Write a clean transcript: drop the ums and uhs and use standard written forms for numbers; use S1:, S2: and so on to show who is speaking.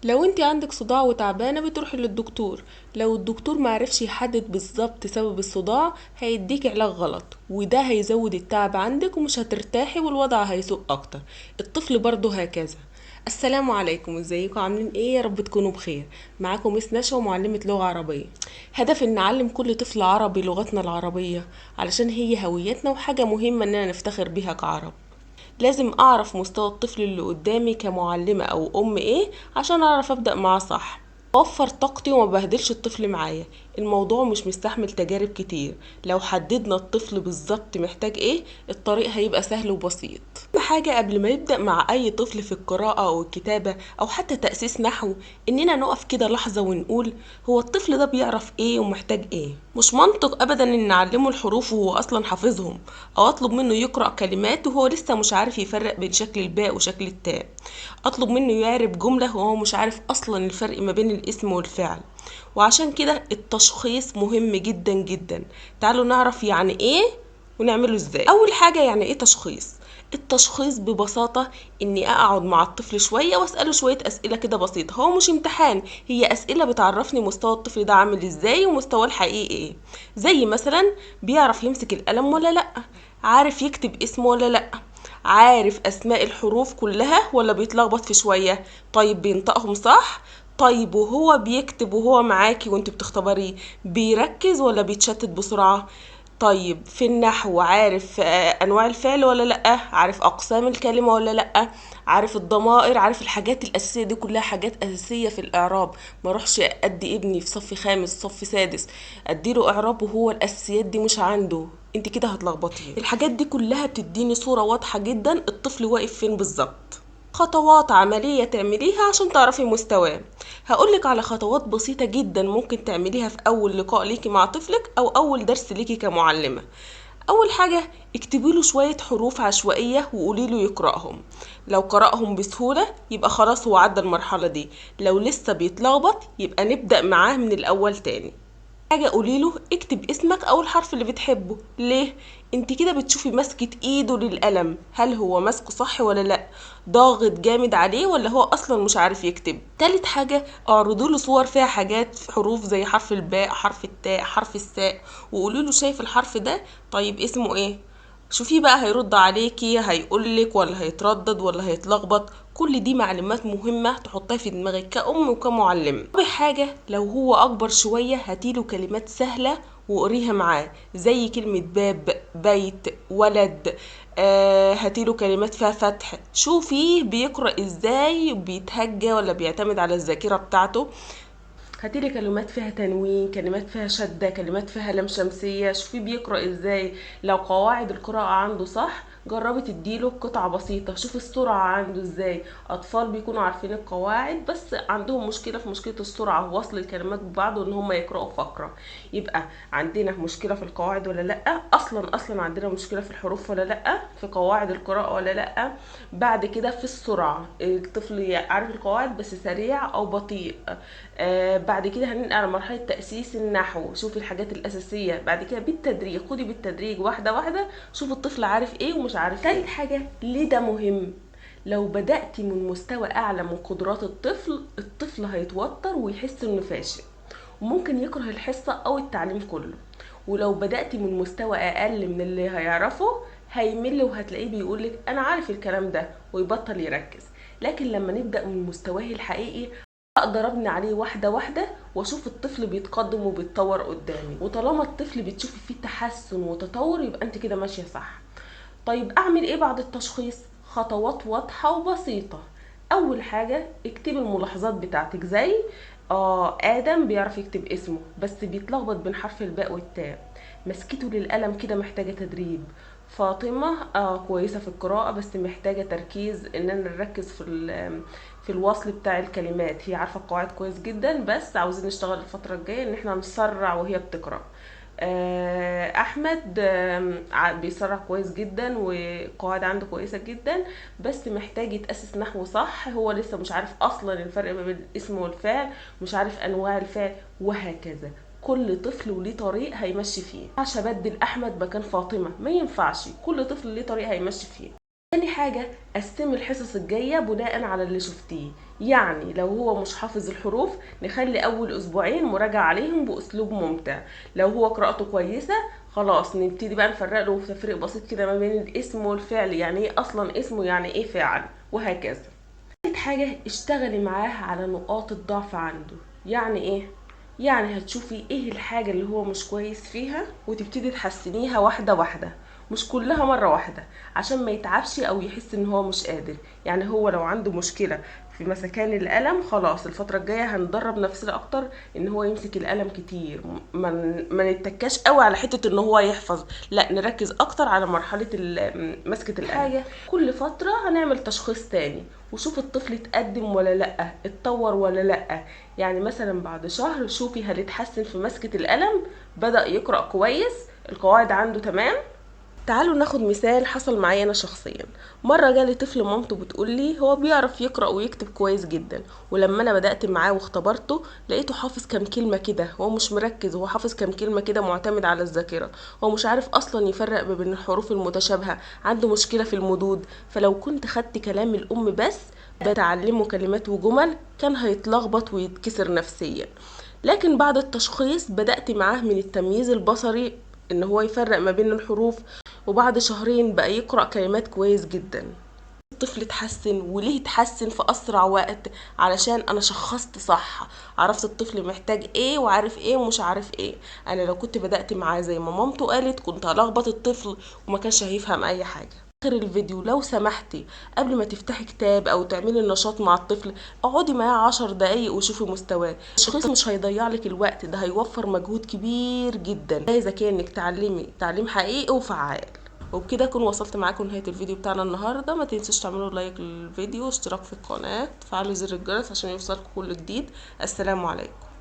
S1: لو انت عندك صداع وتعبانة بتروحي للدكتور. لو الدكتور معرفش يحدد بالظبط سبب الصداع هيديك علاج غلط، وده هيزود التعب عندك ومش هترتاحي والوضع هيسوء اكتر. الطفل برضه هكذا. السلام عليكم، ازيكم عاملين ايه؟ يا رب تكونوا بخير. معاكم مس نشوى، معلمة لغة عربية. هدف ان نعلم كل طفل عربي لغتنا العربية، علشان هي هويتنا وحاجة مهمة اننا نفتخر بيها كعرب. لازم اعرف مستوى الطفل اللي قدامي كمعلمة او ام ايه، عشان اعرف ابدأ معاه صح. اوفر طاقتي وما بهدلش الطفل معايا. الموضوع مش مستحمل تجارب كتير. لو حددنا الطفل بالظبط محتاج ايه، الطريق هيبقى سهل وبسيط. اهم حاجة قبل ما يبدأ مع اي طفل في القراءة او الكتابة او حتى تأسيس نحو، اننا نقف كده لحظة ونقول هو الطفل ده بيعرف ايه ومحتاج ايه. مش منطق ابدا ان نعلمه الحروف وهو اصلا حافظهم، او اطلب منه يقرأ كلمات وهو لسه مش عارف يفرق بين شكل الباء وشكل التاء. اطلب منه يعرب جملة وهو مش عارف اصلا الفرق ما بين الاسم والفعل. وعشان كده التشخيص مهم جدا جدا. تعالوا نعرف يعني ايه ونعمله ازاي. اول حاجة، يعني ايه تشخيص؟ التشخيص ببساطة اني اقعد مع الطفل شوية واسأله شوية اسئلة كده بسيطة. هو مش امتحان، هي اسئلة بتعرفني مستوى الطفل ده عامل ازاي ومستواه الحقيقي ايه. زي مثلا بيعرف يمسك القلم ولا لا، عارف يكتب اسمه ولا لا، عارف اسماء الحروف كلها ولا بيتلخبط في شوية، طيب بينطقهم صح، طيب وهو بيكتب وهو معاكي وانت بتختبريه بيركز ولا بيتشتت بسرعة، طيب في النحو عارف انواع الفعل ولا لا، عارف اقسام الكلمة ولا لا، عارف الضمائر، عارف الحاجات الاساسية دي كلها حاجات اساسية في الاعراب. ما اروحش ادي ابني في صف خامس صف سادس اديله اعراب وهو الاساسيات دي مش عنده، انت كده هتلخبطيه. الحاجات دي كلها بتديني صورة واضحة جدا الطفل واقف فين بالظبط. خطوات عملية تعمليها عشان تعرفي مستواه. هقولك على خطوات بسيطة جدا ممكن تعمليها في أول لقاء ليكي مع طفلك أو أول درس ليكي كمعلمة. أول حاجة، اكتبي له شوية حروف عشوائية وقولي له يقرأهم. لو قرأهم بسهولة يبقى خلاص هو عدى المرحلة دي، لو لسه بيتلخبط يبقى نبدأ معاه من الأول تاني. حاجة قوليله اكتب اسمك او الحرف اللي بتحبه. ليه؟ انت كده بتشوفي مسكة ايده للقلم، هل هو ماسكه صح ولا لا، ضاغط جامد عليه ولا هو اصلا مش عارف يكتب. تالت حاجة، اعرضوا له صور فيها حاجات حروف زي حرف الباء، حرف التاء، حرف الساء، وقولوا له شايف الحرف ده؟ طيب اسمه ايه؟ شوفيه بقى هيرد عليكي، هيقولك ولا هيتردد ولا هيتلخبط. كل دي معلومات مهمة تحطها في دماغك كأم وكمعلم. رابع حاجة، لو هو أكبر شوية هاتيله كلمات سهلة وقريها معاه، زي كلمة باب، بيت، ولد. هاتيله كلمات فيها فتح، شوفيه بيقرأ ازاي، بيتهجى ولا بيعتمد على الذاكرة بتاعته. هاتيلي كلمات فيها تنوين، كلمات فيها شدة، كلمات فيها لام شمسية، شوفي بيقرأ ازاي. لو قواعد القراءة عنده صح جربي تديله قطعة بسيطة، شوف السرعة عنده ازاي. أطفال بيكونوا عارفين القواعد بس عندهم مشكلة في مشكلة السرعة ووصل الكلمات ببعض وان هم يقرأوا فقرة. يبقى عندنا مشكلة في القواعد ولا لأ، أصلا عندنا مشكلة في الحروف ولا لأ، في قواعد القراءة ولا لأ. بعد كده في السرعة، الطفل عارف القواعد بس سريع أو بطيء. بعد كده هننقل على مرحلة تأسيس النحو، شوفي الحاجات الأساسية. بعد كده بالتدريج، خدي بالتدريج واحدة واحدة، شوف الطفل عارف ايه ومش عارف ايه. تالت حاجة، ليه ده مهم؟ لو بدأتي من مستوى أعلى من قدرات الطفل هيتوتر ويحس إنه فاشل، وممكن يكره الحصة أو التعليم كله. ولو بدأتي من مستوى أقل من اللي هيعرفه هيمل وهتلاقيه بيقولك أنا عارف الكلام ده ويبطل يركز. لكن لما نبدأ من مستواه الحقيقي اقدر ابني عليه واحده واحده واشوف الطفل بيتقدم وبيتطور قدامي. وطالما الطفل بتشوفي فيه تحسن وتطور يبقى انت كده ماشيه صح. طيب اعمل ايه بعد التشخيص؟ خطوات واضحه وبسيطه. اول حاجه اكتبي الملاحظات بتاعتك، زي ادم بيعرف يكتب اسمه بس بيتلخبط بين حرف الباء والتاء، مسكته للقلم كده محتاجه تدريب. فاطمة كويسة في القراءة بس محتاجة تركيز اننا نركز في الوصل بتاع الكلمات. هي عارفة القواعد كويس جدا بس عاوزين نشتغل الفترة الجاية ان احنا نسرع وهي بتقرأ. احمد بيسرع كويس جدا والقواعد عنده كويسة جدا بس محتاج يتأسس نحو صح، هو لسه مش عارف اصلا الفرق ما بين الاسم والفعل، مش عارف انواع الفعل، وهكذا. كل طفل وليه طريق هيمشي فيه. ما ينفعش ابدل احمد مكان فاطمه، ما ينفعش، كل طفل ليه طريق هيمشي فيه. تاني حاجة، قسم الحصص الجاية بناء على اللي شفتيه. يعني لو هو مش حافظ الحروف، نخلي أول أسبوعين مراجعة عليهم بأسلوب ممتع. لو هو قراءته كويسة، خلاص نبتدي بقى نفرق له تفريق بسيط كده ما بين الاسم والفعل، يعني ايه أصلا اسمه، يعني ايه فعل، وهكذا. تالت حاجة، اشتغلي معاه على نقاط الضعف عنده. يعني ايه؟ يعني هتشوفي ايه الحاجة اللي هو مش كويس فيها وتبتدي تحسنيها واحدة واحدة، مش كلها مرة واحدة، عشان ما يتعبش او يحس ان هو مش قادر. يعني هو لو عنده مشكلة في مسكان القلم، خلاص الفترة الجاية هندرب نفسنا اكتر ان هو يمسك القلم كتير. ما نتكاش قوي على حتة ان هو يحفظ، لا نركز اكتر على مرحلة مسكة القلم. حاجة كل فترة هنعمل تشخيص تاني، وشوف الطفل اتقدم ولا لا، اتطور ولا لا. يعني مثلا بعد شهر شوفي هل اتحسن في مسكة القلم، بدأ يقرأ كويس، القواعد عنده تمام. تعالوا ناخد مثال حصل معايا انا شخصيا. مره جالي طفل مامته بتقولي هو بيعرف يقرا ويكتب كويس جدا، ولما انا بدات معاه واختبرته لقيته حافظ كام كلمه كده، هو مش مركز، هو حافظ كام كلمه كده معتمد على الذاكره، هو مش عارف اصلا يفرق ما بين الحروف المتشابهه، عنده مشكله في المدود. فلو كنت خدت كلام الام بس بتعلمه كلمات وجمل، كان هيتلخبط ويتكسر نفسيا. لكن بعد التشخيص بدأت معاه من التمييز البصري، ان هو يفرق ما بين الحروف، وبعد شهرين بقى يقرأ كلمات كويس جدا. الطفل اتحسن، وليه اتحسن في أسرع وقت؟ علشان أنا شخصت صح، عرفت الطفل محتاج ايه وعارف ايه ومش عارف ايه. أنا لو كنت بدأت معاه زي ما مامته قالت كنت هلخبط الطفل وما كانش هيفهم أي حاجة. آخر الفيديو لو سمحتي، قبل ما تفتحي كتاب أو تعملي النشاط مع الطفل، اقعدي معاه 10 دقايق وشوفي مستواه. التشخيص مش هيضيع لك الوقت، ده هيوفر مجهود كبير جدا، جايزة كأنك تعلمي تعليم حقيقي وفعال. وبكده اكون وصلت معاكم لنهايه الفيديو بتاعنا النهارده. ما تنسوش تعملوا لايك للفيديو واشتراك في القناه، تفعلوا زر الجرس عشان يوصلكم كل جديد. السلام عليكم.